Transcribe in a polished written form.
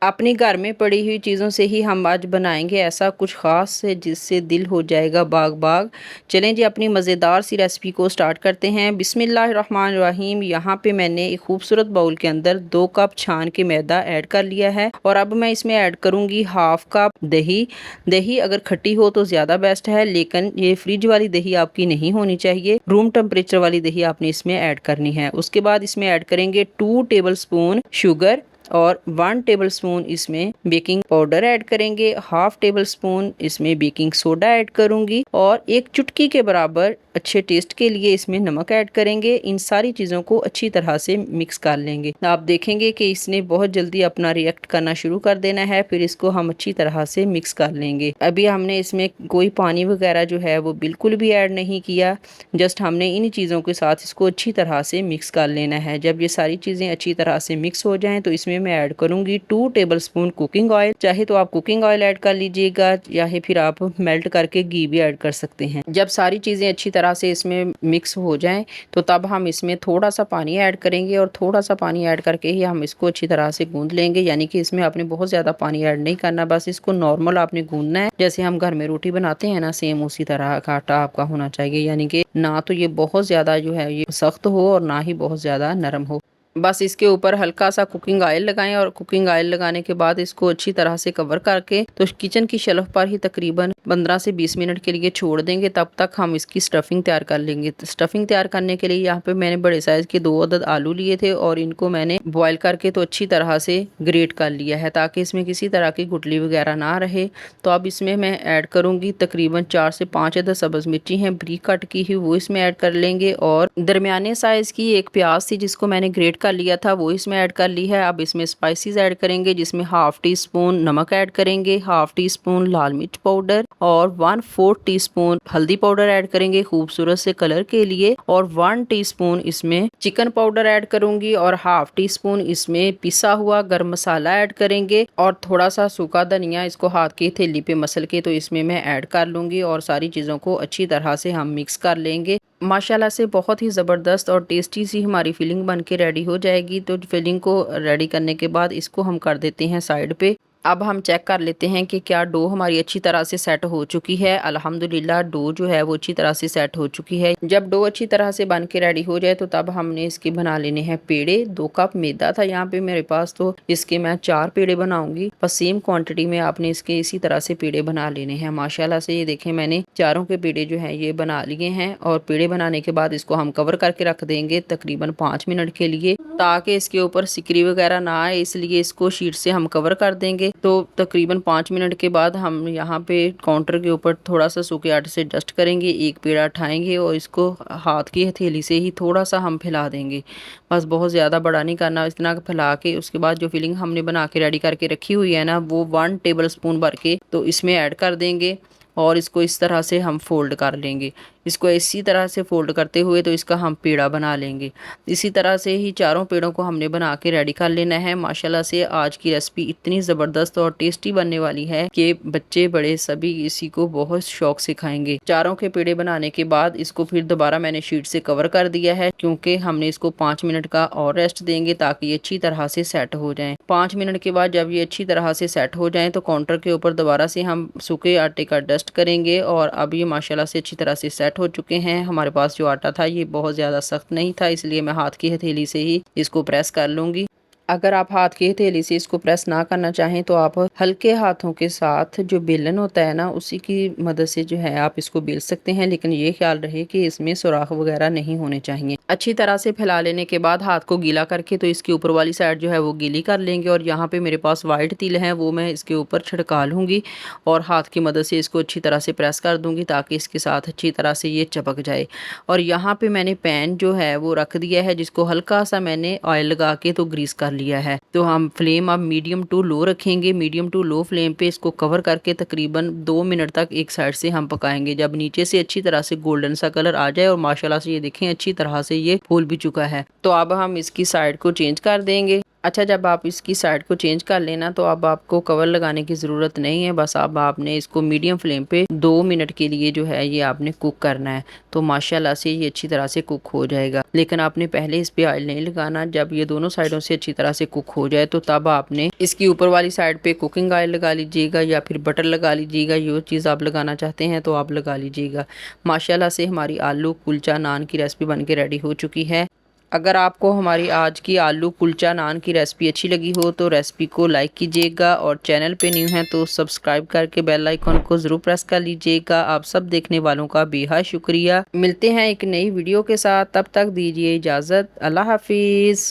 अपनी घर में पड़ी हुई चीज़ों से ही हम आज बनाएंगे ऐसा कुछ ख़ास है जिससे दिल हो जाएगा बाग बाग। चलें जी अपनी मज़ेदार सी रेसिपी को स्टार्ट करते हैं। बिस्मिल्लाहिर्रहमानिर्रहीम। यहाँ पे मैंने एक खूबसूरत बाउल के अंदर 2 कप छान के मैदा ऐड कर लिया है और अब मैं इसमें ऐड करूँगी हाफ कप दही। दही अगर खट्टी हो तो ज़्यादा बेस्ट है, लेकिन ये फ्रिज वाली दही आपकी नहीं होनी चाहिए, रूम टेम्परेचर वाली दही आपने इसमें ऐड करनी है। उसके बाद इसमें ऐड करेंगे 2 टेबल स्पून शुगर और 1 टेबल स्पून इसमें बेकिंग पाउडर ऐड करेंगे, हाफ टेबल स्पून इसमें बेकिंग सोडा ऐड करूंगी और एक चुटकी के बराबर अच्छे टेस्ट के लिए इसमें नमक ऐड करेंगे। इन सारी चीज़ों को अच्छी तरह से मिक्स कर लेंगे। आप देखेंगे कि इसने बहुत जल्दी अपना रिएक्ट करना शुरू कर देना है, फिर इसको हम अच्छी तरह से मिक्स कर लेंगे। अभी हमने इसमें कोई पानी वगैरह जो है वो बिल्कुल भी ऐड नहीं किया, जस्ट हमने इन चीज़ों के साथ इसको अच्छी तरह से मिक्स कर लेना है। जब ये सारी चीज़ें अच्छी तरह से मिक्स हो जाएं तो इसमें मैं ऐड करूंगी 2 टेबल स्पून कुकिंग ऑयल। चाहे तो आप कुकिंग ऑयल ऐड कर लीजिएगा या फिर आप मेल्ट करके घी भी ऐड कर सकते हैं। जब सारी चीज़ें अच्छी तरह से इसमें मिक्स हो जाएं तो तब हम इसमें थोड़ा सा पानी ऐड करेंगे और थोड़ा सा पानी ऐड करके ही हम इसको अच्छी तरह से गूंद लेंगे। यानी कि इसमें आपने बहुत ज़्यादा पानी ऐड नहीं करना, बस इसको नॉर्मल आपने गूंदना है जैसे हम घर में रोटी बनाते हैं ना, सेम उसी तरह का आटा आपका होना चाहिए। यानी कि ना तो ये बहुत ज़्यादा जो है ये सख्त हो और ना ही बहुत ज़्यादा नरम हो। बस इसके ऊपर हल्का सा कुकिंग ऑयल लगाएं और कुकिंग ऑयल लगाने के बाद इसको अच्छी तरह से कवर करके तो किचन की शेल्फ पर ही तकरीबन 15 से 20 मिनट के लिए छोड़ देंगे। तब तक हम इसकी स्टफिंग तैयार कर लेंगे। तो स्टफिंग तैयार करने के लिए यहाँ पे मैंने बड़े साइज के 2 अदद आलू लिए थे और इनको मैंने बॉयल करके तो अच्छी तरह से ग्रेट कर लिया है ताकि इसमें किसी तरह की गुठली वगैरह ना रहे। तो अब इसमें मैं ऐड करूंगी तकरीबन 4 से 5 अदद सब्ज मिर्ची हैं बारीक कट की हुई, वो इसमें ऐड कर लेंगे और दरमियाने साइज की एक प्याज थी जिसको मैंने ग्रेट कर लिया था, वो इसमें ऐड कर ली है। अब इसमें स्पाइसेस ऐड करेंगे जिसमें हाफ टी स्पून नमक ऐड करेंगे, हाफ टी स्पून लाल मिर्च पाउडर और 1/4 टीस्पून हल्दी पाउडर ऐड करेंगे खूबसूरत से कलर के लिए और 1 टीस्पून इसमें चिकन पाउडर ऐड करूंगी और हाफ टी स्पून इसमें पिसा हुआ गरम मसाला ऐड करेंगे और थोड़ा सा सूखा धनिया इसको हाथ की थैली पे मसल के तो इसमें मैं ऐड कर लूंगी और सारी चीज़ों को अच्छी तरह से हम मिक्स कर लेंगे। माशाल्लाह से बहुत ही ज़बरदस्त और टेस्टी सी हमारी फिलिंग बन के रेडी हो जाएगी। तो फिलिंग को रेडी करने के बाद इसको हम कर देते हैं साइड पे। अब हम चेक कर लेते हैं कि क्या डो हमारी अच्छी तरह से सेट हो चुकी है। अल्हम्दुलिल्लाह डो जो है वो अच्छी तरह से सेट हो चुकी है। जब डो अच्छी तरह से बन के रेडी हो जाए तो तब हमने इसके बना लेने हैं पेड़े। 2 कप मैदा था यहाँ पे मेरे पास, तो इसके मैं 4 पेड़े बनाऊंगी। बस सेम क्वांटिटी में आपने इसके इसी तरह से पेड़े बना लेने हैं। माशाल्लाह से ये देखें मैंने चारों के पेड़े जो है ये बना लिए हैं और पेड़े बनाने के बाद इसको हम कवर करके रख देंगे तकरीबन 5 मिनट के लिए ताकि इसके ऊपर सिकरी वगैरह ना आए, इसलिए इसको शीट से हम कवर कर देंगे। तो तकरीबन 5 मिनट के बाद हम यहाँ पे काउंटर के ऊपर थोड़ा सा सूखे आटे से डस्ट करेंगे, एक पेड़ा उठाएंगे और इसको हाथ की हथेली से ही थोड़ा सा हम फैला देंगे। बस बहुत ज़्यादा बड़ा नहीं करना, इतना फैला के उसके बाद जो फिलिंग हमने बना के रेडी करके रखी हुई है ना वो 1 टेबल स्पून भर के तो इसमें ऐड कर देंगे और इसको इस तरह से हम फोल्ड कर लेंगे। इसको इसी तरह से फोल्ड करते हुए तो इसका हम पेड़ा बना लेंगे। इसी तरह से ही चारों पेड़ों को हमने बना के रेडी कर लेना है। माशाल्लाह से आज की रेसिपी इतनी ज़बरदस्त और टेस्टी बनने वाली है कि बच्चे बड़े सभी इसी को बहुत शौक से खाएंगे। चारों के पेड़े बनाने के बाद इसको फिर दोबारा मैंने शीट से कवर कर दिया है क्योंकि हमने इसको 5 मिनट का और रेस्ट देंगे ताकि ये अच्छी तरह से सेट हो जाए। 5 मिनट के बाद जब ये अच्छी तरह से सेट हो जाए तो काउंटर के ऊपर दोबारा से हम सूखे आटे का डस्ट करेंगे और अब ये माशाल्लाह से अच्छी तरह से सेट हो चुके हैं। हमारे पास जो आटा था ये बहुत ज़्यादा सख्त नहीं था, इसलिए मैं हाथ की हथेली से ही इसको प्रेस कर लूँगी। अगर आप हाथ की हथेली से इसको प्रेस ना करना चाहें तो आप हल्के हाथों के साथ जो बेलन होता है ना उसी की मदद से जो है आप इसको बेल सकते हैं, लेकिन ये ख्याल रहे कि इसमें सुराख वगैरह नहीं होने चाहिए। अच्छी तरह से फैला लेने के बाद हाथ को गीला करके तो इसकी ऊपर वाली साइड जो है वो गीली कर लेंगे और यहाँ पे मेरे पास वाइट तिल है वो मैं इसके ऊपर छिड़का लूँगी और हाथ की मदद से इसको अच्छी तरह से प्रेस कर दूँगी ताकि इसके साथ अच्छी तरह से ये चिपक जाए। और यहाँ पे मैंने पैन जो है वो रख दिया है जिसको हल्का सा मैंने ऑयल लगा के तो ग्रीस कर लिया है। तो हम फ्लेम अब मीडियम टू लो रखेंगे। मीडियम टू लो फ्लेम पे इसको कवर करके तकरीबन 2 मिनट तक एक साइड से हम पकाएंगे। जब नीचे से अच्छी तरह से गोल्डन सा कलर आ जाए और माशाल्लाह से ये देखें अच्छी तरह से ये फूल भी चुका है तो अब हम इसकी साइड को चेंज कर देंगे। अच्छा, जब आप इसकी साइड को चेंज कर लेना तो अब आपको कवर लगाने की ज़रूरत नहीं है। बस अब आपने इसको मीडियम फ्लेम पे 2 मिनट के लिए जो है ये आपने कुक करना है। तो माशाल्लाह से ये अच्छी तरह से कुक हो जाएगा। लेकिन आपने पहले इस पे ऑयल नहीं लगाना। जब ये दोनों साइडों से अच्छी तरह से कुक हो जाए तो तब आपने इसकी ऊपर वाली साइड पे कुकिंग ऑयल लगा लीजिएगा या फिर बटर लगा लीजिएगा। जो चीज़ आप लगाना चाहते हैं तो आप लगा लीजिएगा। माशाल्लाह से हमारी आलू कुलचा नान की रेसिपी बन के रेडी हो चुकी है। अगर आपको हमारी आज की आलू कुलचा नान की रेसिपी अच्छी लगी हो तो रेसिपी को लाइक कीजिएगा और चैनल पे न्यू हैं तो सब्सक्राइब करके बेल आइकन को ज़रूर प्रेस कर लीजिएगा। आप सब देखने वालों का बेहद शुक्रिया। मिलते हैं एक नई वीडियो के साथ, तब तक दीजिए इजाज़त। अल्लाह हाफिज़।